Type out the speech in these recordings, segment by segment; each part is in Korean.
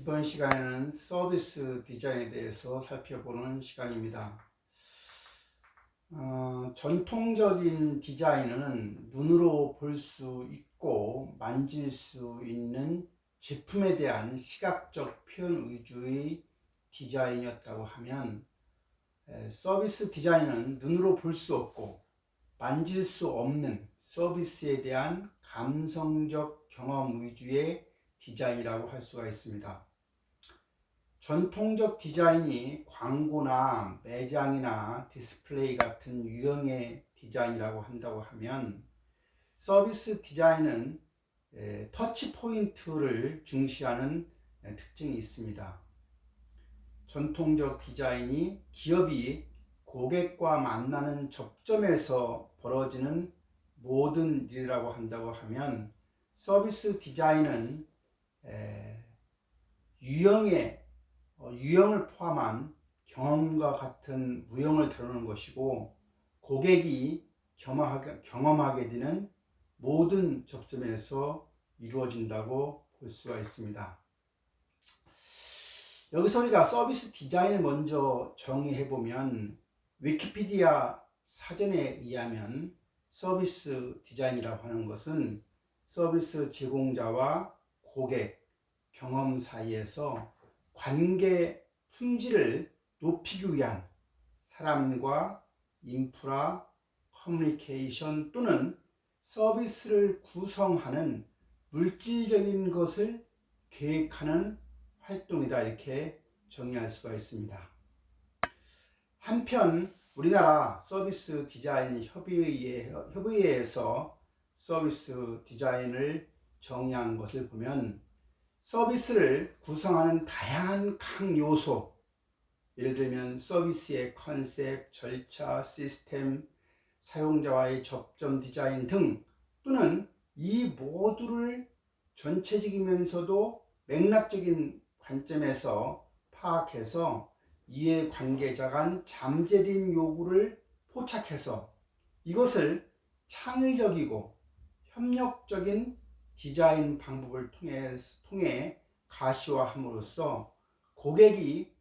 이번 시간에는 서비스 디자인에 대해서 살펴보는 시간입니다. 전통적인 디자인은 눈으로 볼 수 있고 만질 수 있는 제품에 대한 시각적 표현 위주의 디자인이었다고 하면, 서비스 디자인은 눈으로 볼 수 없고 만질 수 없는 서비스에 대한 감성적 경험 위주의 디자인이라고 할 수가 있습니다. 전통적 디자인이 광고나 매장이나 디스플레이 같은 유형의 디자인이라고 한다고 하면, 서비스 디자인은 터치 포인트를 중시하는 특징이 있습니다. 전통적 디자인이 기업이 고객과 만나는 접점에서 벌어지는 모든 일이라고 한다고 하면, 서비스 디자인은 유형을 포함한 경험과 같은 무형을 다루는 것이고, 고객이 경험하게 되는 모든 접점에서 이루어진다고 볼 수가 있습니다. 여기서 우리가 서비스 디자인을 먼저 정의해보면, 위키피디아 사전에 의하면 서비스 디자인이라고 하는 것은 서비스 제공자와 고객, 경험 사이에서 관계 품질을 높이기 위한 사람과 인프라, 커뮤니케이션 또는 서비스를 구성하는 물질적인 것을 계획하는 활동이다, 이렇게 정의할 수가 있습니다. 한편 우리나라 서비스 디자인 협의회에서 서비스 디자인을 정의한 것을 보면, 서비스를 구성하는 다양한 각 요소, 예를 들면 서비스의 컨셉, 절차, 시스템, 사용자와의 접점 디자인 등, 또는 이 모두를 전체적이면서도 맥락적인 관점에서 파악해서 이해관계자 간 잠재된 요구를 포착해서 이것을 창의적이고 협력적인 디자인 방법을 통해 가시화함으로써 고객이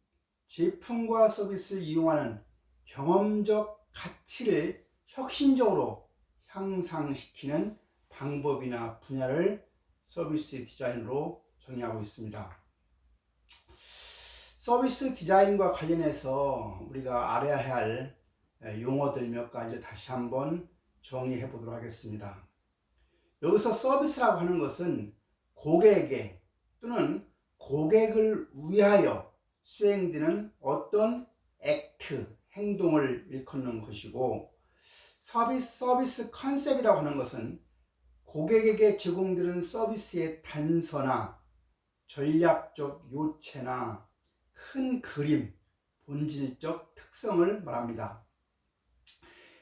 제품과 서비스를 이용하는 경험적 가치를 혁신적으로 향상시키는 방법이나 분야를 서비스 디자인으로 정의하고 있습니다. 서비스 디자인과 관련해서 우리가 알아야 할 용어들 몇 가지 다시 한번 정의해 보도록 하겠습니다. 여기서 서비스라고 하는 것은 고객에게 또는 고객을 위하여 수행되는 어떤 액트, 행동을 일컫는 것이고, 서비스 컨셉이라고 하는 것은 고객에게 제공되는 서비스의 단서나 전략적 요체나 큰 그림, 본질적 특성을 말합니다.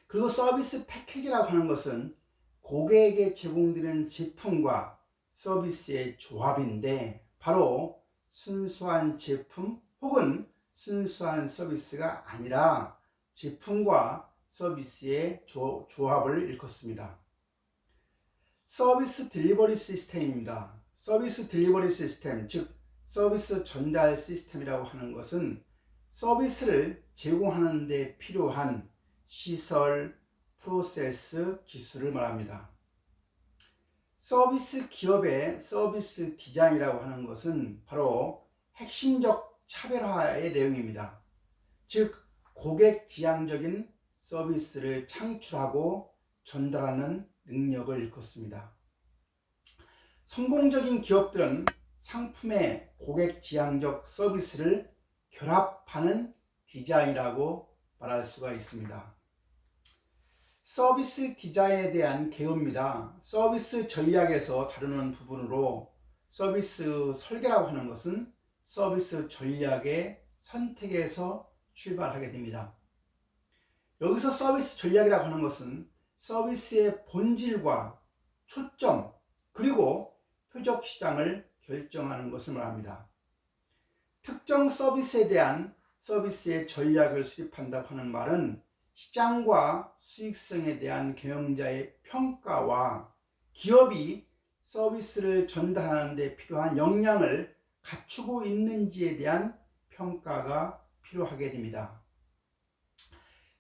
그리고 서비스 패키지라고 하는 것은 고객에게 제공되는 제품과 서비스의 조합인데, 바로 순수한 제품 혹은 순수한 서비스가 아니라 제품과 서비스의 조합을 일컫습니다. 서비스 딜리버리 시스템입니다. 서비스 딜리버리 시스템, 즉 서비스 전달 시스템이라고 하는 것은 서비스를 제공하는 데 필요한 시설, 프로세스, 기술을 말합니다. 서비스 기업의 서비스 디자인이라고 하는 것은 바로 핵심적 차별화의 내용입니다. 즉 고객 지향적인 서비스를 창출하고 전달하는 능력을 일컫습니다. 성공적인 기업들은 상품의 고객 지향적 서비스를 결합하는 디자인이라고 말할 수가 있습니다. 서비스 디자인에 대한 개요입니다. 서비스 전략에서 다루는 부분으로, 서비스 설계라고 하는 것은 서비스 전략의 선택에서 출발하게 됩니다. 여기서 서비스 전략이라고 하는 것은 서비스의 본질과 초점 그리고 표적 시장을 결정하는 것을 말합니다. 특정 서비스에 대한 서비스의 전략을 수립한다고 하는 말은 시장과 수익성에 대한 경영자의 평가와 기업이 서비스를 전달하는 데 필요한 역량을 갖추고 있는지에 대한 평가가 필요하게 됩니다.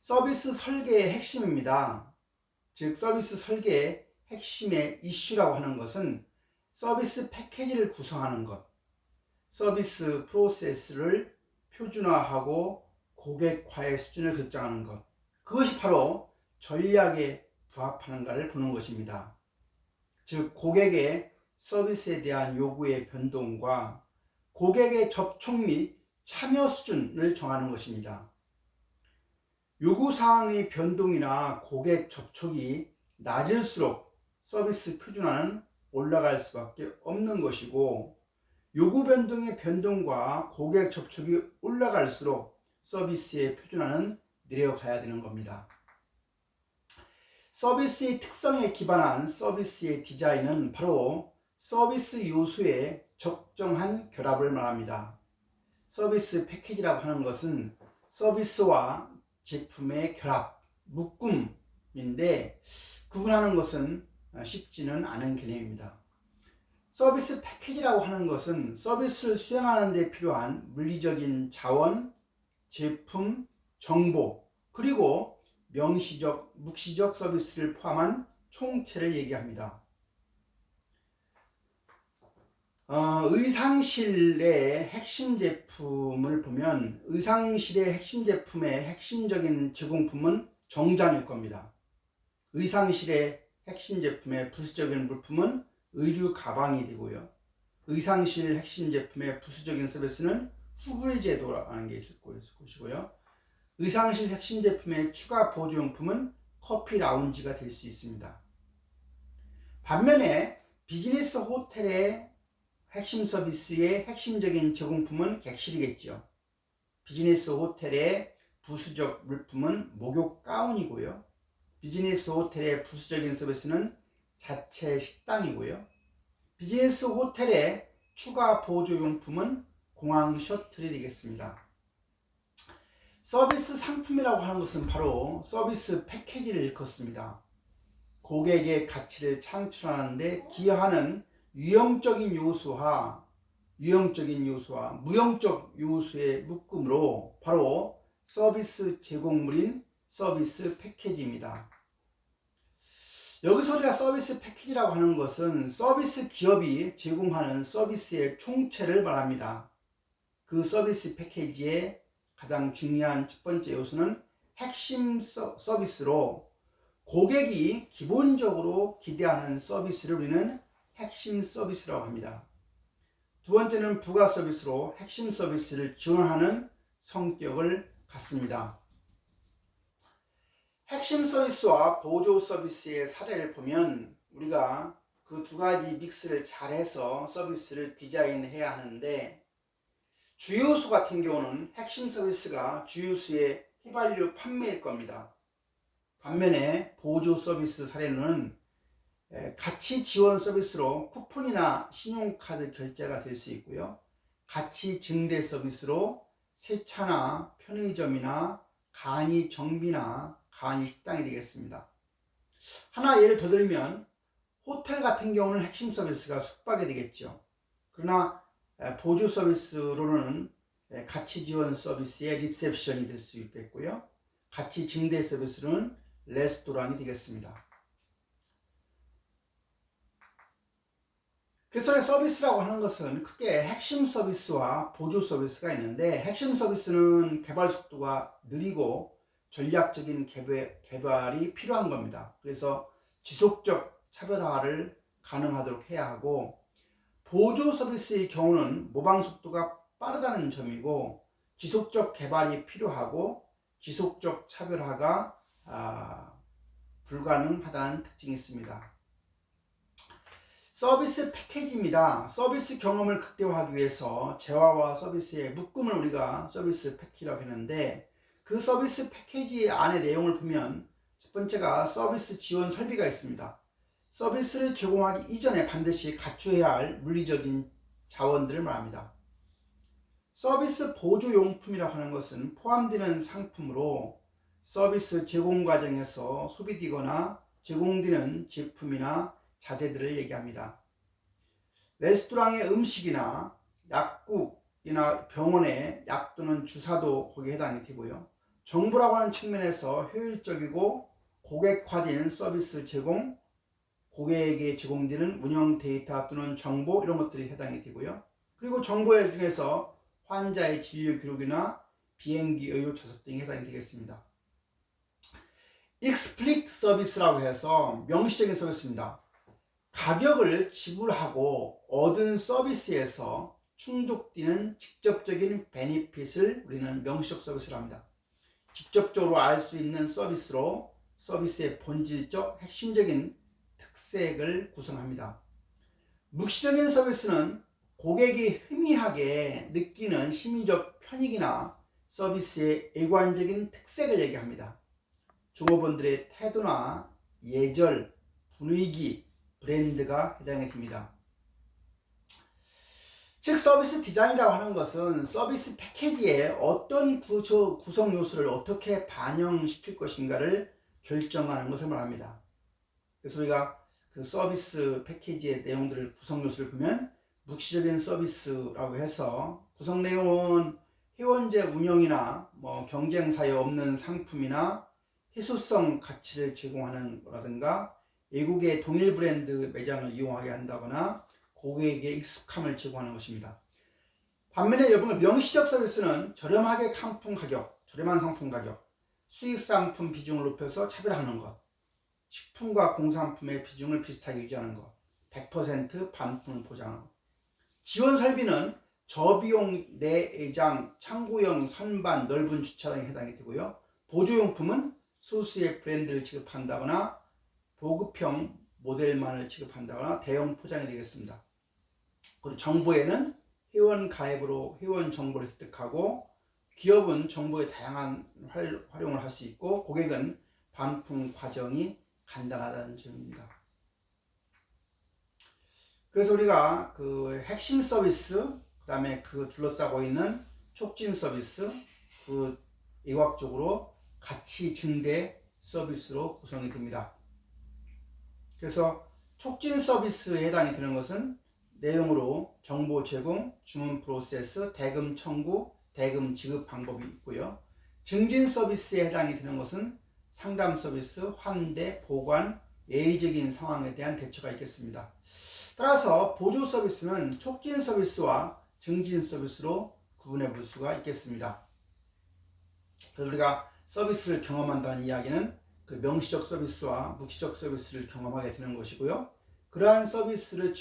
서비스 설계의 핵심입니다. 즉 서비스 설계의 핵심의 이슈라고 하는 것은 서비스 패키지를 구성하는 것, 서비스 프로세스를 표준화하고 고객화의 수준을 결정하는 것, 그것이 바로 전략에 부합하는가를 보는 것입니다. 즉 고객의 서비스에 대한 요구의 변동과 고객의 접촉 및 참여 수준을 정하는 것입니다. 요구사항의 변동이나 고객 접촉이 낮을수록 서비스 표준화는 올라갈 수밖에 없는 것이고, 요구 변동의 변동과 고객 접촉이 올라갈수록 서비스의 표준화는 내려가야 되는 겁니다. 서비스의 특성에 기반한 서비스의 디자인은 바로 서비스 요소의 적정한 결합을 말합니다. 서비스 패키지라고 하는 것은 서비스와 제품의 결합, 묶음인데 구분하는 것은 쉽지는 않은 개념입니다. 서비스 패키지라고 하는 것은 서비스를 수행하는 데 필요한 물리적인 자원, 제품, 정보, 그리고 명시적, 묵시적 서비스를 포함한 총체를 얘기합니다. 의상실의 핵심 제품을 보면 의상실의 핵심 제품의 핵심적인 제공품은 정장일 겁니다. 의상실의 핵심 제품의 부수적인 물품은 의류 가방이 되고요. 의상실 핵심 제품의 부수적인 서비스는 후불 제도라는 게 있을 것이고요. 의상실 핵심 제품의 추가 보조용품은 커피 라운지가 될 수 있습니다. 반면에 비즈니스 호텔의 핵심 서비스의 핵심적인 제공품은 객실이겠죠. 비즈니스 호텔의 부수적 물품은 목욕 가운이고요. 비즈니스 호텔의 부수적인 서비스는 자체 식당이고요. 비즈니스 호텔의 추가 보조용품은 공항 셔틀이 되겠습니다. 서비스 상품이라고 하는 것은 바로 서비스 패키지를 일컫습니다. 고객의 가치를 창출하는 데 기여하는 유형적인 요소와 무형적 요소의 묶음으로 바로 서비스 제공물인 서비스 패키지입니다. 여기서 우리가 서비스 패키지라고 하는 것은 서비스 기업이 제공하는 서비스의 총체를 말합니다. 그 서비스 패키지의 가장 중요한 첫 번째 요소는 핵심 서비스로, 고객이 기본적으로 기대하는 서비스를 우리는 핵심 서비스라고 합니다. 두 번째는 부가 서비스로 핵심 서비스를 지원하는 성격을 갖습니다. 핵심 서비스와 보조 서비스의 사례를 보면 우리가 그 두 가지 믹스를 잘해서 서비스를 디자인해야 하는데, 주요수 같은 경우는 핵심 서비스가 주요수의 휘발유 판매일 겁니다. 반면에 보조 서비스 사례는 가치 지원 서비스로 쿠폰이나 신용카드 결제가 될 수 있고요. 가치 증대 서비스로 세차나 편의점이나 간이 정비나 간이 식당이 되겠습니다. 하나 예를 더 들면 호텔 같은 경우는 핵심 서비스가 숙박이 되겠죠. 그러나 보조 서비스로는 가치 지원 서비스의 리셉션이 될 수 있겠고요. 가치 증대 서비스로는 레스토랑이 되겠습니다. 그래서 서비스라고 하는 것은 크게 핵심 서비스와 보조 서비스가 있는데, 핵심 서비스는 개발 속도가 느리고 전략적인 개발이 필요한 겁니다. 그래서 지속적 차별화를 가능하도록 해야 하고, 보조 서비스의 경우는 모방 속도가 빠르다는 점이고 지속적 개발이 필요하고 지속적 차별화가 불가능하다는 특징이 있습니다. 서비스 패키지입니다. 서비스 경험을 극대화하기 위해서 재화와 서비스의 묶음을 우리가 서비스 패키지라고 했는데, 그 서비스 패키지 안의 내용을 보면 첫 번째가 서비스 지원 설비가 있습니다. 서비스를 제공하기 이전에 반드시 갖추어야 할 물리적인 자원들을 말합니다. 서비스 보조용품이라고 하는 것은 포함되는 상품으로 서비스 제공 과정에서 소비되거나 제공되는 제품이나 자재들을 얘기합니다. 레스토랑의 음식이나 약국이나 병원의 약 또는 주사도 거기에 해당이 되고요. 정보라고 하는 측면에서 효율적이고 고객화된 서비스 제공, 고객에게 제공되는 운영 데이터 또는 정보 이런 것들이 해당이 되고요. 그리고 정보 중에서 환자의 진료 기록이나 비행기 의료 좌석 등이 해당이 되겠습니다. 익스플릭트 서비스라고 해서 명시적인 서비스입니다. 가격을 지불하고 얻은 서비스에서 충족되는 직접적인 베니핏을 우리는 명시적 서비스를 합니다. 직접적으로 알 수 있는 서비스로 서비스의 본질적 핵심적인 특색을 구성합니다. 묵시적인 서비스는 고객이 희미하게 느끼는 심리적 편익이나 서비스의 일관적인 특색을 얘기합니다. 종업원들의 태도나 예절, 분위기, 브랜드가 해당이 됩니다. 즉 서비스 디자인이라고 하는 것은 서비스 패키지에 어떤 구성 요소를 어떻게 반영시킬 것인가를 결정하는 것을 말합니다. 그래서 우리가 그 서비스 패키지의 내용들을 구성 요소를 보면 묵시적인 서비스라고 해서 구성 내용은 회원제 운영이나 경쟁사에 없는 상품이나 희소성 가치를 제공하는 거라든가 외국의 동일 브랜드 매장을 이용하게 한다거나 고객에게 익숙함을 제공하는 것입니다. 반면에 여러분 명시적 서비스는 저렴한 상품 가격, 수익 상품 비중을 높여서 차별화하는 것, 식품과 공산품의 비중을 비슷하게 유지하는 것, 100% 반품을 보장하는 것. 지원 설비는 저비용 내외장, 창고형 선반, 넓은 주차장에 해당이 되고요. 보조용품은 소수의 브랜드를 취급한다거나 보급형 모델만을 취급한다거나 대형 포장이 되겠습니다. 그리고 정보에는 회원 가입으로 회원 정보를 획득하고 기업은 정보의 다양한 활용을 할 수 있고 고객은 반품 과정이 간단하다는 점입니다. 그래서 우리가 그 핵심 서비스, 그 다음에 그 둘러싸고 있는 촉진 서비스, 그 일괄적으로 가치 증대 서비스로 구성이 됩니다. 그래서 촉진 서비스에 해당이 되는 것은 내용으로 정보 제공, 주문 프로세스, 대금 청구, 대금 지급 방법이 있고요. 증진 서비스에 해당이 되는 것은 상담 서비스, 환대, 보관, 예의적인 상황에 대한 대처가 있겠습니다. 따라서 보조 서비스는 촉진 서비스와 증진 서비스로 구분해 볼 수가 있겠습니다. 그래서 우리가 서비스를 경험한다는 이야기는 그 명시적 서비스와 묵시적 서비스를 경험하게 되는 것이고요. 그러한 서비스를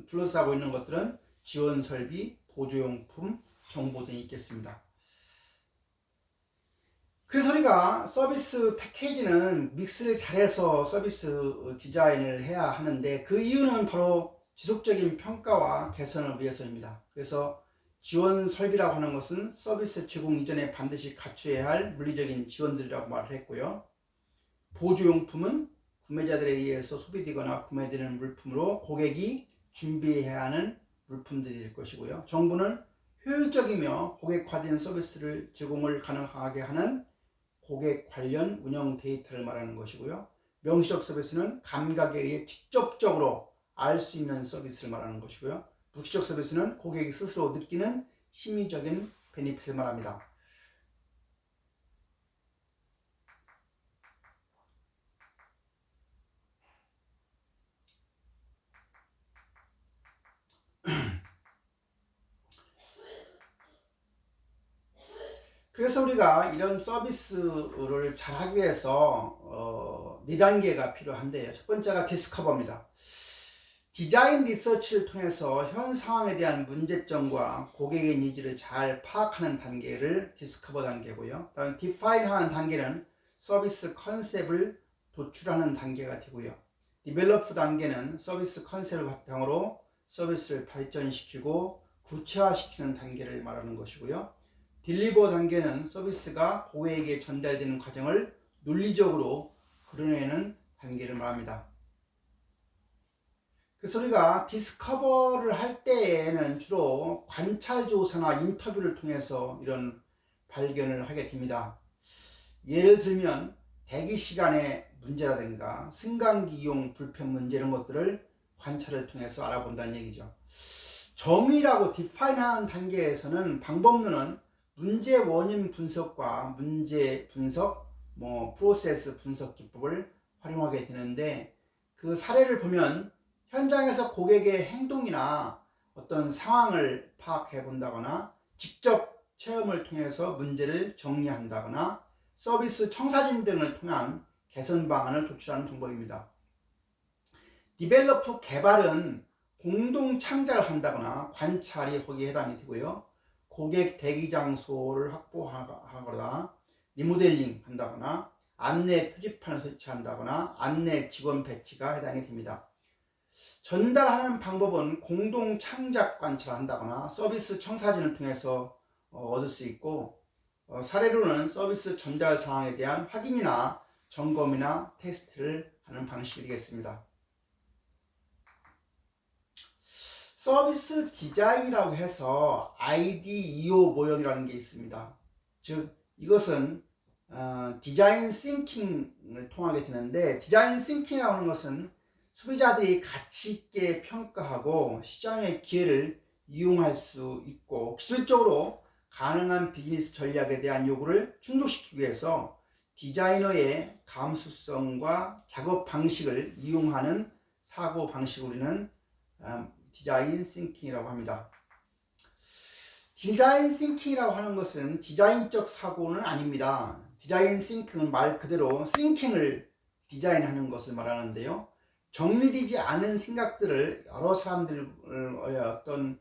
둘러싸고 있는 것들은 지원 설비, 보조용품, 정보 등이 있겠습니다. 그래서 우리가 서비스 패키지는 믹스를 잘해서 서비스 디자인을 해야 하는데 그 이유는 바로 지속적인 평가와 개선을 위해서입니다. 그래서 지원 설비라고 하는 것은 서비스 제공 이전에 반드시 갖춰야 할 물리적인 지원들이라고 말을 했고요. 보조용품은 구매자들에 의해서 소비되거나 구매되는 물품으로 고객이 준비해야 하는 물품들이 될 것이고요. 정보는 효율적이며 고객화된 서비스를 제공을 가능하게 하는 고객 관련 운영 데이터를 말하는 것이고요. 명시적 서비스는 감각에 의해 직접적으로 알 수 있는 서비스를 말하는 것이고요. 묵시적 서비스는 고객이 스스로 느끼는 심리적인 베니핏을 말합니다. 그래서 우리가 이런 서비스를 잘 하기 위해서 4단계가 필요한데요. 첫 번째가 디스커버입니다. 디자인 리서치를 통해서 현 상황에 대한 문제점과 고객의 니즈를 잘 파악하는 단계를 디스커버 단계고요. 다음 디파인 하는 단계는 서비스 컨셉을 도출하는 단계가 되고요. 디벨로프 단계는 서비스 컨셉을 바탕으로 서비스를 발전시키고 구체화시키는 단계를 말하는 것이고요. 딜리버 단계는 서비스가 고객에게 전달되는 과정을 논리적으로 그려내는 단계를 말합니다. 그래서 우리가 디스커버를 할 때에는 주로 관찰 조사나 인터뷰를 통해서 이런 발견을 하게 됩니다. 예를 들면 대기 시간의 문제라든가 승강기 이용 불편 문제 이런 것들을 관찰을 통해서 알아본다는 얘기죠. 정의라고 디파인하는 단계에서는 방법론은 문제 원인 분석과 문제 분석, 프로세스 분석 기법을 활용하게 되는데, 그 사례를 보면 현장에서 고객의 행동이나 어떤 상황을 파악해 본다거나 직접 체험을 통해서 문제를 정리한다거나 서비스 청사진 등을 통한 개선 방안을 도출하는 방법입니다. 디벨로프 개발은 공동 창작을 한다거나 관찰이 거기에 해당이 되고요. 고객 대기 장소를 확보하거나 리모델링 한다거나 안내 표지판을 설치한다거나 안내 직원 배치가 해당이 됩니다. 전달하는 방법은 공동 창작 관찰한다거나 서비스 청사진을 통해서 얻을 수 있고, 사례로는 서비스 전달 상황에 대한 확인이나 점검이나 테스트를 하는 방식이 되겠습니다. 서비스 디자인이라고 해서 IDEO 모형이라는 게 있습니다. 즉 이것은 디자인 싱킹을 통하게 되는데, 디자인 싱킹이라고 하는 것은 소비자들이 가치 있게 평가하고 시장의 기회를 이용할 수 있고 기술적으로 가능한 비즈니스 전략에 대한 요구를 충족시키기 위해서 디자이너의 감수성과 작업 방식을 이용하는 사고 방식을 우리는 디자인 싱킹이라고 합니다. 디자인 싱킹이라고 하는 것은 디자인적 사고는 아닙니다. 디자인 싱킹은 말 그대로 싱킹을 디자인하는 것을 말하는데요. 정리되지 않은 생각들을 여러 사람들의 어떤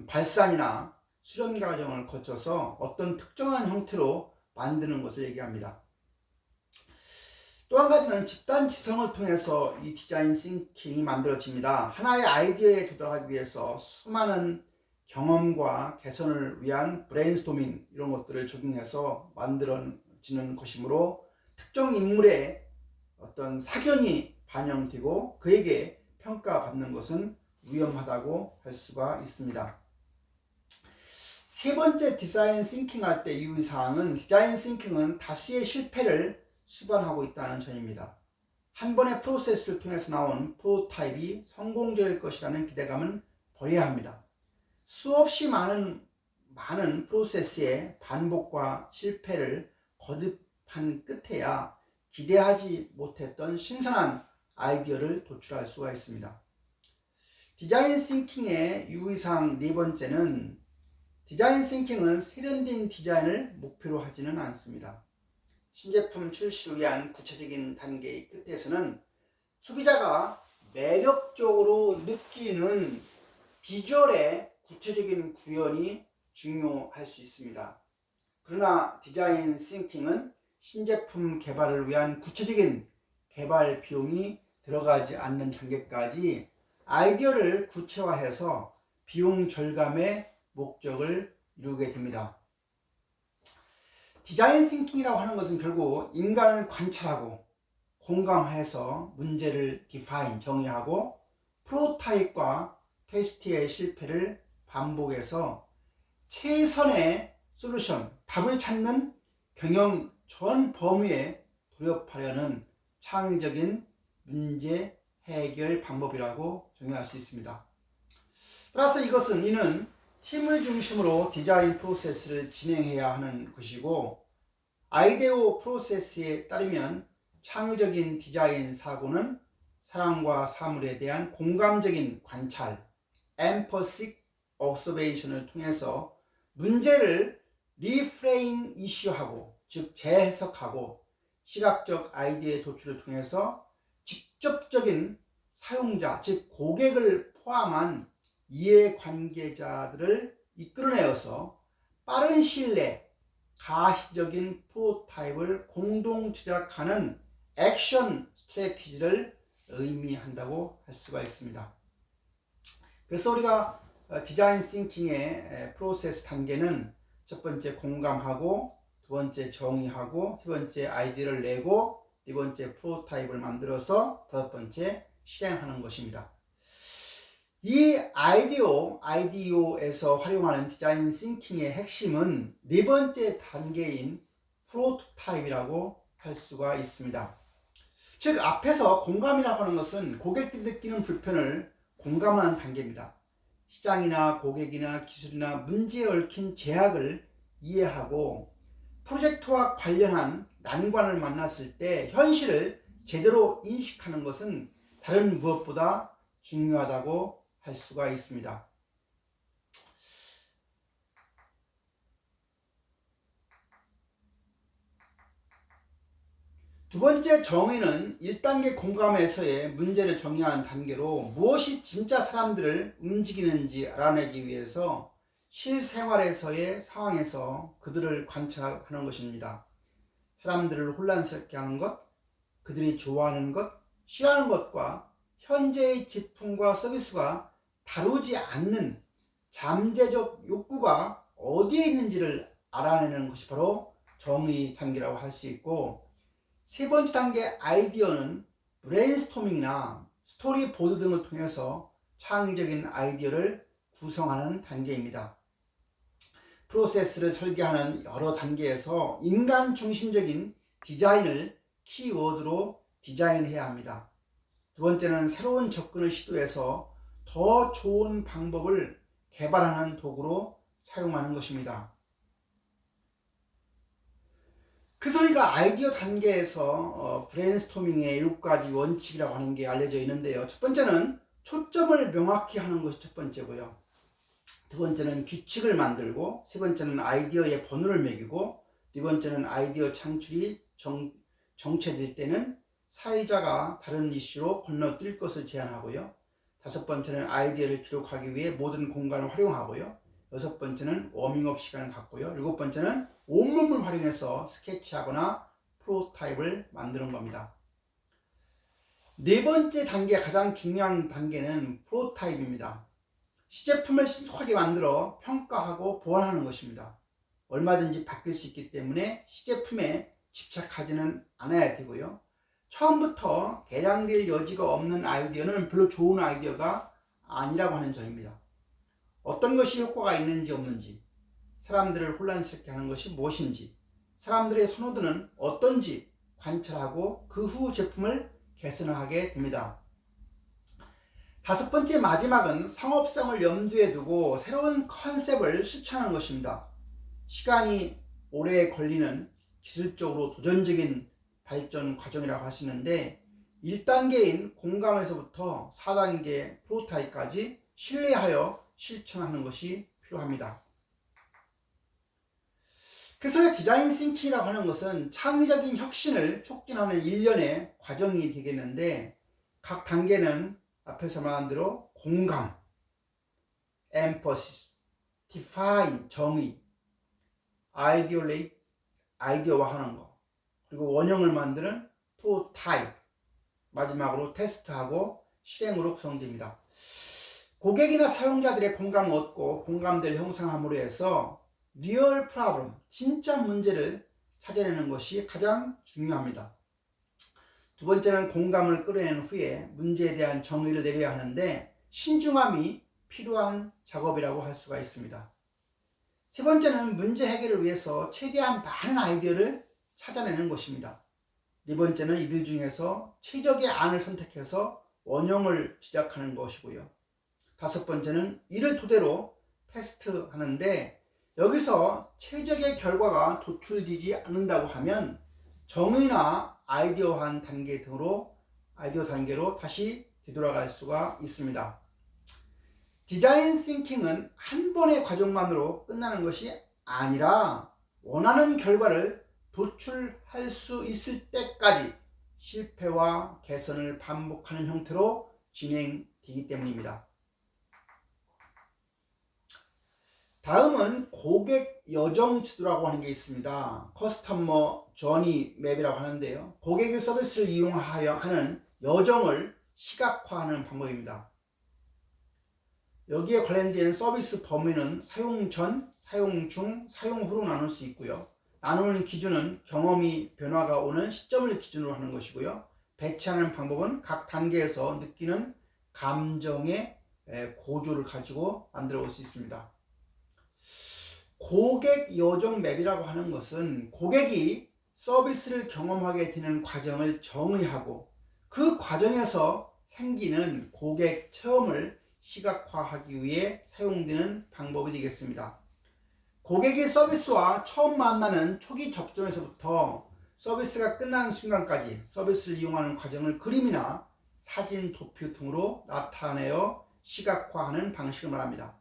발산이나 수렴 과정을 거쳐서 어떤 특정한 형태로 만드는 것을 얘기합니다. 또 한 가지는 집단 지성을 통해서 이 디자인 싱킹이 만들어집니다. 하나의 아이디어에 도달하기 위해서 수많은 경험과 개선을 위한 브레인스토밍 이런 것들을 적용해서 만들어지는 것이므로 특정 인물의 어떤 사견이 반영되고 그에게 평가받는 것은 위험하다고 할 수가 있습니다. 세 번째 디자인 싱킹 할 때 유의사항은 디자인 싱킹은 다수의 실패를 수반하고 있다는 점입니다. 한 번의 프로세스를 통해서 나온 프로토타입이 성공적일 것이라는 기대감은 버려야 합니다. 수없이 많은 프로세스의 반복과 실패를 거듭한 끝에야 기대하지 못했던 신선한 아이디어를 도출할 수가 있습니다. 디자인 싱킹의 유의사항 네 번째는 디자인 싱킹은 세련된 디자인을 목표로 하지는 않습니다. 신제품 출시를 위한 구체적인 단계의 끝에서는 소비자가 매력적으로 느끼는 비주얼의 구체적인 구현이 중요할 수 있습니다. 그러나 디자인 싱킹은 신제품 개발을 위한 구체적인 개발 비용이 들어가지 않는 단계까지 아이디어를 구체화해서 비용 절감의 목적을 이루게 됩니다. 디자인 싱킹이라고 하는 것은 결국 인간을 관찰하고 공감해서 문제를 정의하고 프로토타입과 테스트의 실패를 반복해서 최선의 솔루션, 답을 찾는 경영 전 범위에 돌입하려는 창의적인 문제 해결 방법이라고 정의할 수 있습니다. 따라서 이는 팀을 중심으로 디자인 프로세스를 진행해야 하는 것이고, 아이데오 프로세스에 따르면 창의적인 디자인 사고는 사람과 사물에 대한 공감적인 관찰, empathic observation을 통해서 문제를 리프레임 이슈하고, 즉 재해석하고 시각적 아이디어의 도출을 통해서 직접적인 사용자, 즉 고객을 포함한 이해관계자들을 이끌어내어서 빠른 시일 내에 가시적인 프로토타입을 공동 제작하는 액션 스트래티지를 의미한다고 할 수가 있습니다. 그래서 우리가 디자인 싱킹의 프로세스 단계는 첫 번째 공감하고, 두 번째 정의하고, 세 번째 아이디어를 내고, 네 번째 프로토타입을 만들어서 다섯 번째 실행하는 것입니다. 이 IDEO에서 활용하는 디자인 싱킹의 핵심은 네 번째 단계인 프로토타입이라고 할 수가 있습니다. 즉 앞에서 공감이라고 하는 것은 고객들이 느끼는 불편을 공감하는 단계입니다. 시장이나 고객이나 기술이나 문제에 얽힌 제약을 이해하고 프로젝트와 관련한 난관을 만났을 때 현실을 제대로 인식하는 것은 다른 무엇보다 중요하다고 할 수가 있습니다. 두 번째 정의는 1단계 공감에서의 문제를 정의하는 단계로 무엇이 진짜 사람들을 움직이는지 알아내기 위해서 실생활에서의 상황에서 그들을 관찰하는 것입니다. 사람들을 혼란스럽게 하는 것, 그들이 좋아하는 것, 싫어하는 것과 현재의 제품과 서비스가 다루지 않는 잠재적 욕구가 어디에 있는지를 알아내는 것이 바로 정의 단계라고 할 수 있고, 세 번째 단계 아이디어는 브레인스토밍이나 스토리보드 등을 통해서 창의적인 아이디어를 구성하는 단계입니다. 프로세스를 설계하는 여러 단계에서 인간 중심적인 디자인을 키워드로 디자인해야 합니다. 두 번째는 새로운 접근을 시도해서 더 좋은 방법을 개발하는 도구로 사용하는 것입니다. 그래서 우리가 아이디어 단계에서 브레인스토밍의 7가지 원칙이라고 하는 게 알려져 있는데요. 첫 번째는 초점을 명확히 하는 것이 첫 번째고요. 두 번째는 규칙을 만들고, 세 번째는 아이디어의 번호를 매기고, 네 번째는 아이디어 창출이 정체될 때는 사회자가 다른 이슈로 건너뛸 것을 제안하고요. 다섯 번째는 아이디어를 기록하기 위해 모든 공간을 활용하고요. 여섯 번째는 워밍업 시간을 갖고요. 일곱 번째는 온몸을 활용해서 스케치하거나 프로토타입을 만드는 겁니다. 네 번째 단계, 가장 중요한 단계는 프로토타입입니다. 시제품을 신속하게 만들어 평가하고 보완하는 것입니다. 얼마든지 바뀔 수 있기 때문에 시제품에 집착하지는 않아야 되고요. 처음부터 개량될 여지가 없는 아이디어는 별로 좋은 아이디어가 아니라고 하는 점입니다. 어떤 것이 효과가 있는지 없는지, 사람들을 혼란스럽게 하는 것이 무엇인지, 사람들의 선호도는 어떤지 관찰하고 그 후 제품을 개선하게 됩니다. 다섯 번째, 마지막은 상업성을 염두에 두고 새로운 컨셉을 실천하는 것입니다. 시간이 오래 걸리는 기술적으로 도전적인 발전 과정이라고 하시는데, 1단계인 공감에서부터 4단계 프로토타입까지 신뢰하여 실천하는 것이 필요합니다. 그래서 디자인 싱킹이라고 하는 것은 창의적인 혁신을 촉진하는 일련의 과정이 되겠는데, 각 단계는 앞에서 말한 대로 공감, emphasis, define, 정의, ideate, 아이디어화하는 것, 그리고 원형을 만드는 prototype, 마지막으로 테스트하고 실행으로 구성됩니다. 고객이나 사용자들의 공감을 얻고 공감대를 형성함으로 해서 리얼 프로블럼, 진짜 문제를 찾아내는 것이 가장 중요합니다. 두 번째는 공감을 끌어낸 후에 문제에 대한 정의를 내려야 하는데, 신중함이 필요한 작업이라고 할 수가 있습니다. 세 번째는 문제 해결을 위해서 최대한 많은 아이디어를 찾아내는 것입니다. 네 번째는 이들 중에서 최적의 안을 선택해서 원형을 제작하는 것이고요. 다섯 번째는 이를 토대로 테스트하는데, 여기서 최적의 결과가 도출되지 않는다고 하면 정의나 아이디어한 단계 등으로 아이디어 단계로 다시 되돌아갈 수가 있습니다. 디자인 싱킹은 한 번의 과정만으로 끝나는 것이 아니라 원하는 결과를 도출할 수 있을 때까지 실패와 개선을 반복하는 형태로 진행되기 때문입니다. 다음은 고객 여정 지도라고 하는 게 있습니다. 커스터머 저니 맵이라고 하는데요. 고객의 서비스를 이용하여 하는 여정을 시각화하는 방법입니다. 여기에 관련된 서비스 범위는 사용 전, 사용 중, 사용 후로 나눌 수 있고요. 나누는 기준은 경험이 변화가 오는 시점을 기준으로 하는 것이고요. 배치하는 방법은 각 단계에서 느끼는 감정의 고조를 가지고 만들어 볼 수 있습니다. 고객 여정 맵이라고 하는 것은 고객이 서비스를 경험하게 되는 과정을 정의하고 그 과정에서 생기는 고객 체험을 시각화하기 위해 사용되는 방법이 되겠습니다. 고객이 서비스와 처음 만나는 초기 접점에서부터 서비스가 끝나는 순간까지 서비스를 이용하는 과정을 그림이나 사진, 도표 등으로 나타내어 시각화하는 방식을 말합니다.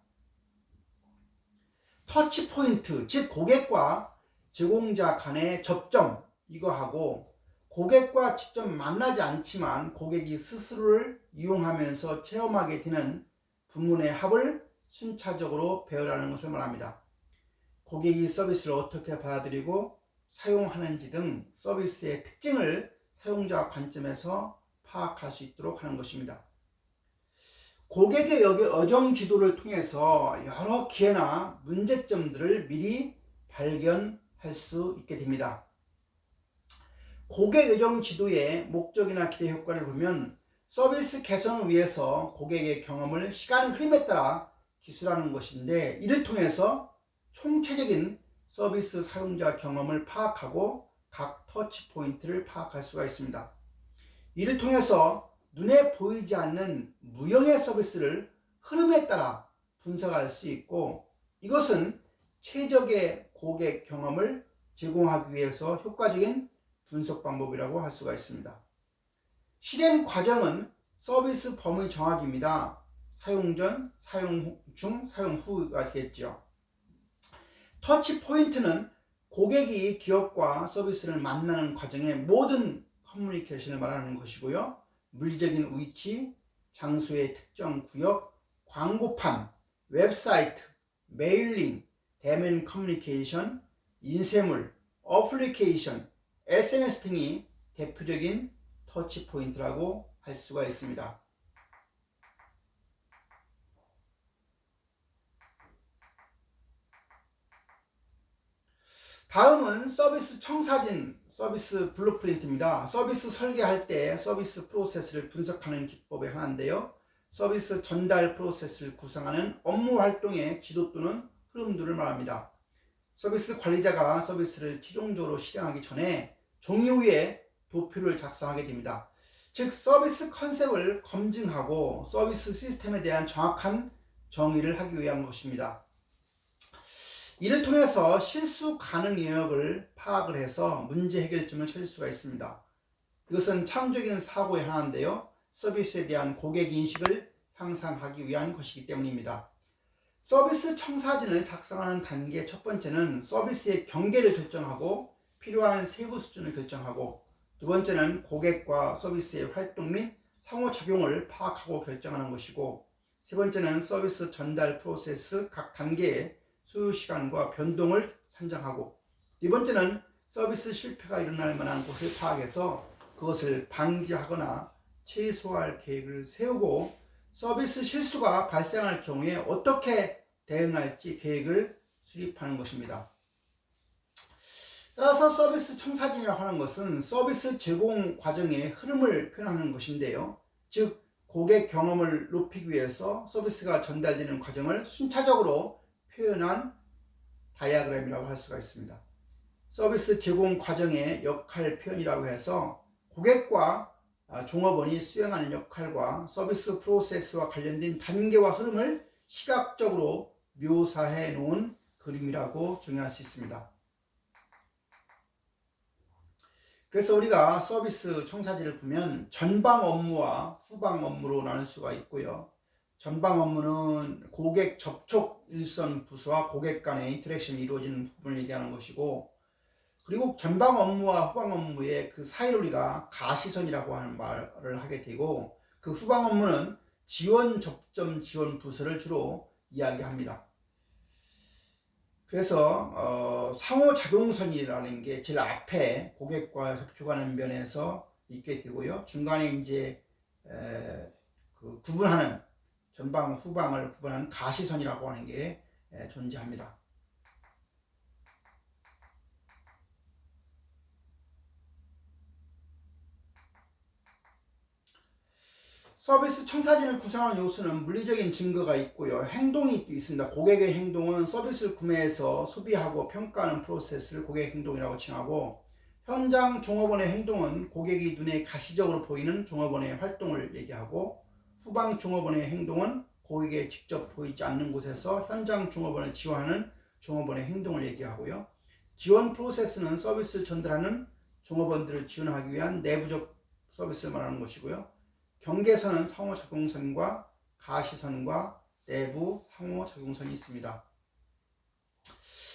터치포인트, 즉 고객과 제공자 간의 접점, 이거하고 고객과 직접 만나지 않지만 고객이 스스로를 이용하면서 체험하게 되는 부문의 합을 순차적으로 배우라는 것을 말합니다. 고객이 서비스를 어떻게 받아들이고 사용하는지 등 서비스의 특징을 사용자 관점에서 파악할 수 있도록 하는 것입니다. 고객의 여정 지도를 통해서 여러 기회나 문제점들을 미리 발견할 수 있게 됩니다. 고객 여정 지도의 목적이나 기대 효과를 보면 서비스 개선을 위해서 고객의 경험을 시간의 흐름에 따라 기술하는 것인데, 이를 통해서 총체적인 서비스 사용자 경험을 파악하고 각 터치 포인트를 파악할 수가 있습니다. 이를 통해서 눈에 보이지 않는 무형의 서비스를 흐름에 따라 분석할 수 있고, 이것은 최적의 고객 경험을 제공하기 위해서 효과적인 분석 방법이라고 할 수가 있습니다. 실행 과정은 서비스 범위 정확입니다. 사용 전, 사용 중, 사용 후가 되겠죠. 터치 포인트는 고객이 기업과 서비스를 만나는 과정의 모든 커뮤니케이션을 말하는 것이고요. 물리적인 위치, 장소의 특정 구역, 광고판, 웹사이트, 메일링, 대면 커뮤니케이션, 인쇄물, 어플리케이션, SNS 등이 대표적인 터치 포인트라고 할 수가 있습니다. 다음은 서비스 청사진, 서비스 블루프린트입니다. 서비스 설계할 때 서비스 프로세스를 분석하는 기법의 하나인데요. 서비스 전달 프로세스를 구성하는 업무 활동의 지도 또는 흐름들을 말합니다. 서비스 관리자가 서비스를 최종적으로 실행하기 전에 종이 위에 도표를 작성하게 됩니다. 즉 서비스 컨셉을 검증하고 서비스 시스템에 대한 정확한 정의를 하기 위한 것입니다. 이를 통해서 실수 가능 영역을 파악을 해서 문제 해결점을 찾을 수가 있습니다. 이것은 창조적인 사고의 하나인데요. 서비스에 대한 고객 인식을 향상하기 위한 것이기 때문입니다. 서비스 청사진을 작성하는 단계 첫 번째는 서비스의 경계를 결정하고 필요한 세부 수준을 결정하고, 두 번째는 고객과 서비스의 활동 및 상호작용을 파악하고 결정하는 것이고, 세 번째는 서비스 전달 프로세스 각 단계의 소요시간과 변동을 산정하고, 네 번째는 서비스 실패가 일어날 만한 곳을 파악해서 그것을 방지하거나 최소화할 계획을 세우고, 서비스 실수가 발생할 경우에 어떻게 대응할지 계획을 수립하는 것입니다. 따라서 서비스 청사진이라고 하는 것은 서비스 제공 과정의 흐름을 표현하는 것인데요. 즉 고객 경험을 높이기 위해서 서비스가 전달되는 과정을 순차적으로 표현한 다이어그램이라고 할 수가 있습니다. 서비스 제공 과정의 역할 표현이라고 해서 고객과 종업원이 수행하는 역할과 서비스 프로세스와 관련된 단계와 흐름을 시각적으로 묘사해 놓은 그림이라고 정의할 수 있습니다. 그래서 우리가 서비스 청사진을 보면 전방 업무와 후방 업무로 나눌 수가 있고요. 전방 업무는 고객 접촉 일선 부서와 고객 간의 인터랙션이 이루어지는 부분을 얘기하는 것이고, 그리고 전방 업무와 후방 업무의 그 사이를 우리가 가시선이라고 하는 말을 하게 되고, 그 후방 업무는 지원 접점 지원 부서를 주로 이야기합니다. 그래서 상호작용선이라는 게 제일 앞에 고객과 접촉하는 면에서 있게 되고요. 중간에 이제 그 구분하는 전방 후방을 구분하는 가시선이라고 하는 게 존재합니다. 서비스 청사진을 구성하는 요소는 물리적인 증거가 있고요. 행동이 있습니다. 고객의 행동은 서비스를 구매해서 소비하고 평가하는 프로세스를 고객 행동이라고 칭하고, 현장 종업원의 행동은 고객이 눈에 가시적으로 보이는 종업원의 활동을 얘기하고, 후방 종업원의 행동은 고객에 직접 보이지 않는 곳에서 현장 종업원을 지원하는 종업원의 행동을 얘기하고요. 지원 프로세스는 서비스를 전달하는 종업원들을 지원하기 위한 내부적 서비스를 말하는 것이고요. 경계선은 상호작용선과 가시선과 내부 상호작용선이 있습니다.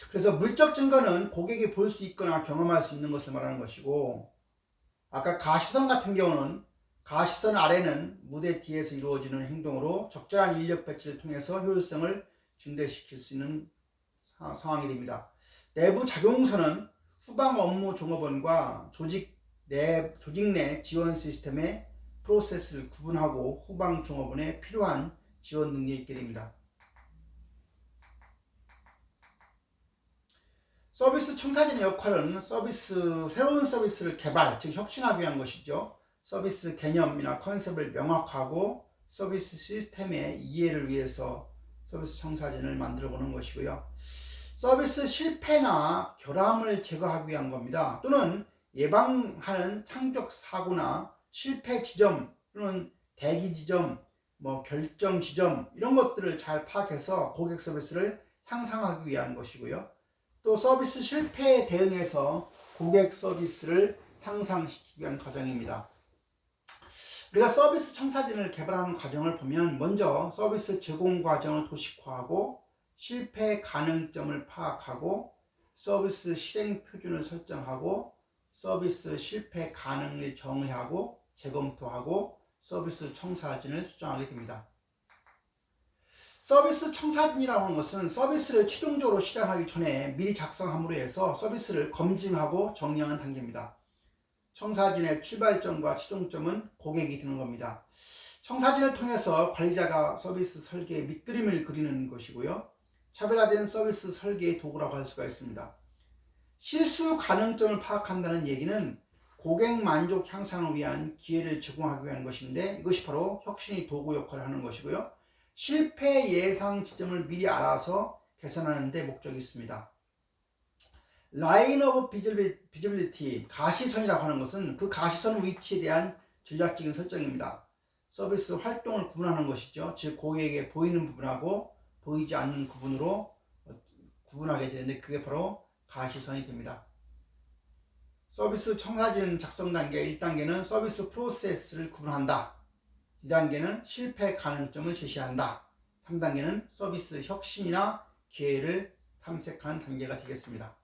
그래서 물적 증거는 고객이 볼 수 있거나 경험할 수 있는 것을 말하는 것이고, 아까 가시선 같은 경우는 가시선 아래는 무대 뒤에서 이루어지는 행동으로 적절한 인력 배치를 통해서 효율성을 증대시킬 수 있는 상황이 됩니다. 내부 작용선은 후방 업무 종업원과 조직 내 지원 시스템의 프로세스를 구분하고 후방 종업원에 필요한 지원 능력이 있게 됩니다. 서비스 청사진의 역할은 새로운 서비스를 개발, 즉 혁신하기 위한 것이죠. 서비스 개념이나 컨셉을 명확하고 서비스 시스템의 이해를 위해서 서비스 청사진을 만들어 보는 것이고요. 서비스 실패나 결함을 제거하기 위한 겁니다. 또는 예방하는 창조적 사고나 실패 지점 또는 대기 지점, 결정 지점 이런 것들을 잘 파악해서 고객 서비스를 향상하기 위한 것이고요. 또 서비스 실패에 대응해서 고객 서비스를 향상시키기 위한 과정입니다. 우리가 서비스 청사진을 개발하는 과정을 보면 먼저 서비스 제공 과정을 도식화하고 실패 가능점을 파악하고 서비스 실행 표준을 설정하고 서비스 실패 가능을 정의하고 재검토하고 서비스 청사진을 수정하게 됩니다. 서비스 청사진이라고 하는 것은 서비스를 최종적으로 실행하기 전에 미리 작성함으로 해서 서비스를 검증하고 정리하는 단계입니다. 청사진의 출발점과 최종점은 고객이 되는 겁니다. 청사진을 통해서 관리자가 서비스 설계의 밑그림을 그리는 것이고요. 차별화된 서비스 설계의 도구라고 할 수가 있습니다. 실수 가능점을 파악한다는 얘기는 고객 만족 향상을 위한 기회를 제공하기 위한 것인데, 이것이 바로 혁신의 도구 역할을 하는 것이고요. 실패 예상 지점을 미리 알아서 개선하는 데 목적이 있습니다. 라인 오브 비지빌리티, 가시선이라고 하는 것은 그 가시선 위치에 대한 전략적인 설정입니다. 서비스 활동을 구분하는 것이죠. 즉 고객에게 보이는 부분하고 보이지 않는 부분으로 구분하게 되는데, 그게 바로 가시선이 됩니다. 서비스 청사진 작성 단계 1단계는 서비스 프로세스를 구분한다. 2단계는 실패 가능점을 제시한다. 3단계는 서비스 혁신이나 기회를 탐색하는 단계가 되겠습니다.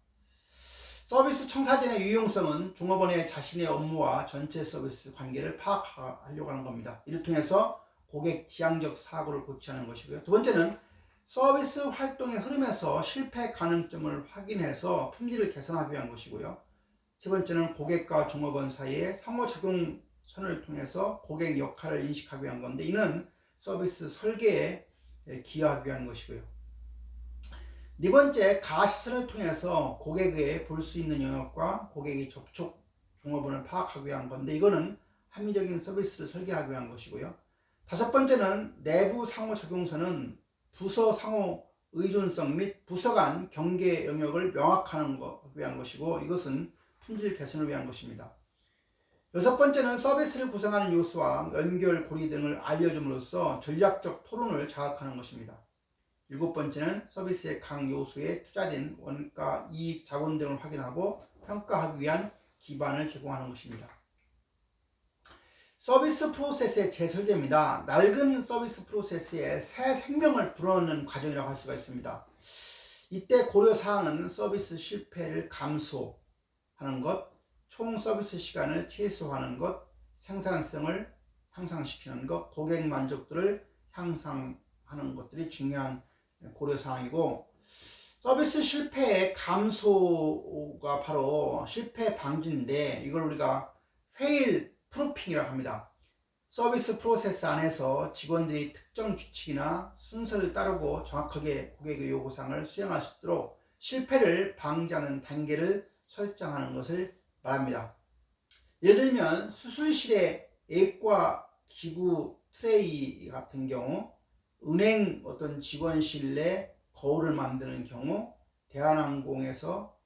서비스 청사진의 유용성은 종업원의 자신의 업무와 전체 서비스 관계를 파악하려고 하는 겁니다. 이를 통해서 고객 지향적 사고를 고치하는 것이고요. 두 번째는 서비스 활동의 흐름에서 실패 가능점을 확인해서 품질을 개선하기 위한 것이고요. 세 번째는 고객과 종업원 사이의 상호작용선을 통해서 고객 역할을 인식하기 위한 건데, 이는 서비스 설계에 기여하기 위한 것이고요. 네 번째, 가시선을 통해서 고객에게 볼 수 있는 영역과 고객의 접촉 종업원을 파악하기 위한 건데, 이거는 합리적인 서비스를 설계하기 위한 것이고요. 다섯 번째는 내부 상호작용선은 부서 상호 의존성 및 부서 간 경계 영역을 명확하는 것 위한 것이고, 이것은 품질 개선을 위한 것입니다. 여섯 번째는 서비스를 구성하는 요소와 연결 고리 등을 알려줌으로써 전략적 토론을 자극하는 것입니다. 일곱 번째는 서비스의 각 요소에 투자된 원가, 이익, 자본 등을 확인하고 평가하기 위한 기반을 제공하는 것입니다. 서비스 프로세스의 재설계입니다. 낡은 서비스 프로세스에 새 생명을 불어넣는 과정이라고 할 수가 있습니다. 이때 고려사항은 서비스 실패를 감소하는 것, 총 서비스 시간을 최소화하는 것, 생산성을 향상시키는 것, 고객 만족도를 향상하는 것들이 중요한 고려사항이고, 서비스 실패의 감소가 바로 실패 방지인데, 이걸 우리가 페일 프루핑이라고 합니다. 서비스 프로세스 안에서 직원들이 특정 규칙이나 순서를 따르고 정확하게 고객의 요구사항을 수행할 수 있도록 실패를 방지하는 단계를 설정하는 것을 말합니다. 예를 들면 수술실의 액과 기구 트레이 같은 경우, 은행 어떤 직원실 내 거울을 만드는 경우, 대한항공에서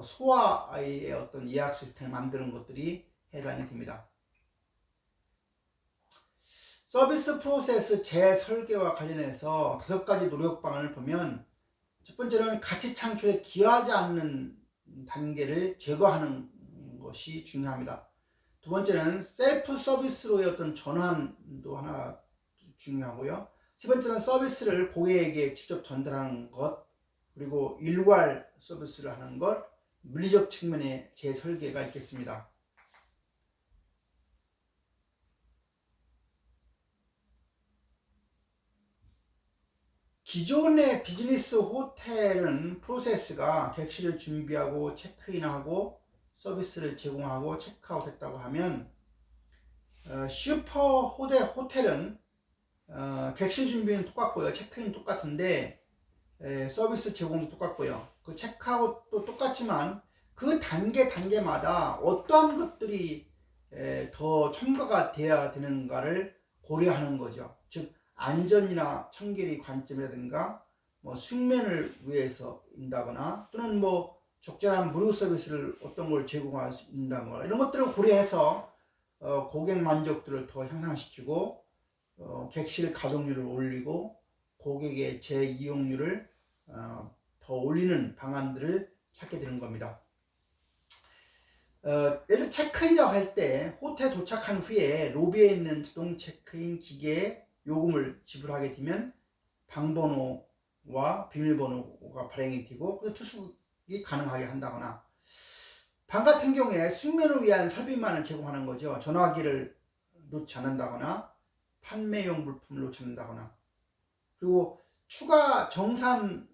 소아의 어떤 예약 시스템을 만드는 것들이 해당이 됩니다. 서비스 프로세스 재설계와 관련해서 5가지 노력방안을 보면, 첫 번째는 가치 창출에 기여하지 않는 단계를 제거하는 것이 중요합니다. 두 번째는 셀프 서비스로의 어떤 전환도 하나 중요하고요. 세 번째는 서비스를 고객에게 직접 전달하는 것, 그리고 일괄 서비스를 하는 것, 물리적 측면의 재설계가 있겠습니다. 기존의 비즈니스 호텔은 프로세스가 객실을 준비하고 체크인하고 서비스를 제공하고 체크아웃 했다고 하면, 슈퍼 호텔은 객실 준비는 똑같고요, 체크인 똑같은데 서비스 제공도 똑같고요, 그 체크아웃도 똑같지만 그 단계마다 어떠한 것들이 더 첨가가 돼야 되는가를 고려하는 거죠. 즉 안전이나 청결의 관점이라든가 뭐 숙면을 위해서인다거나 또는 뭐 적절한 무료 서비스를 어떤 걸 제공할 수 있다거나 이런 것들을 고려해서 고객 만족도를 더 향상시키고 객실 가동률을 올리고 고객의 재이용률을 더 올리는 방안들을 찾게 되는 겁니다. 예를 들어 체크인이라고 할 때 호텔에 도착한 후에 로비에 있는 자동 체크인 기계에 요금을 지불하게 되면 방번호와 비밀번호가 발행이 되고 그 투숙이 가능하게 한다거나, 방 같은 경우에 숙면을 위한 설비만을 제공하는 거죠. 전화기를 놓지 않는다거나 판매용 물품을 놓지 않는다거나, 그리고 추가 정산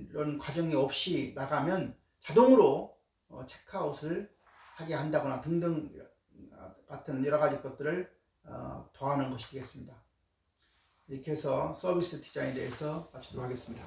이런 과정이 없이 나가면 자동으로 체크아웃을 하게 한다거나 등등 같은 여러 가지 것들을 더하는 것이 되겠습니다. 이렇게 해서 서비스 디자인에 대해서 마치도록 하겠습니다.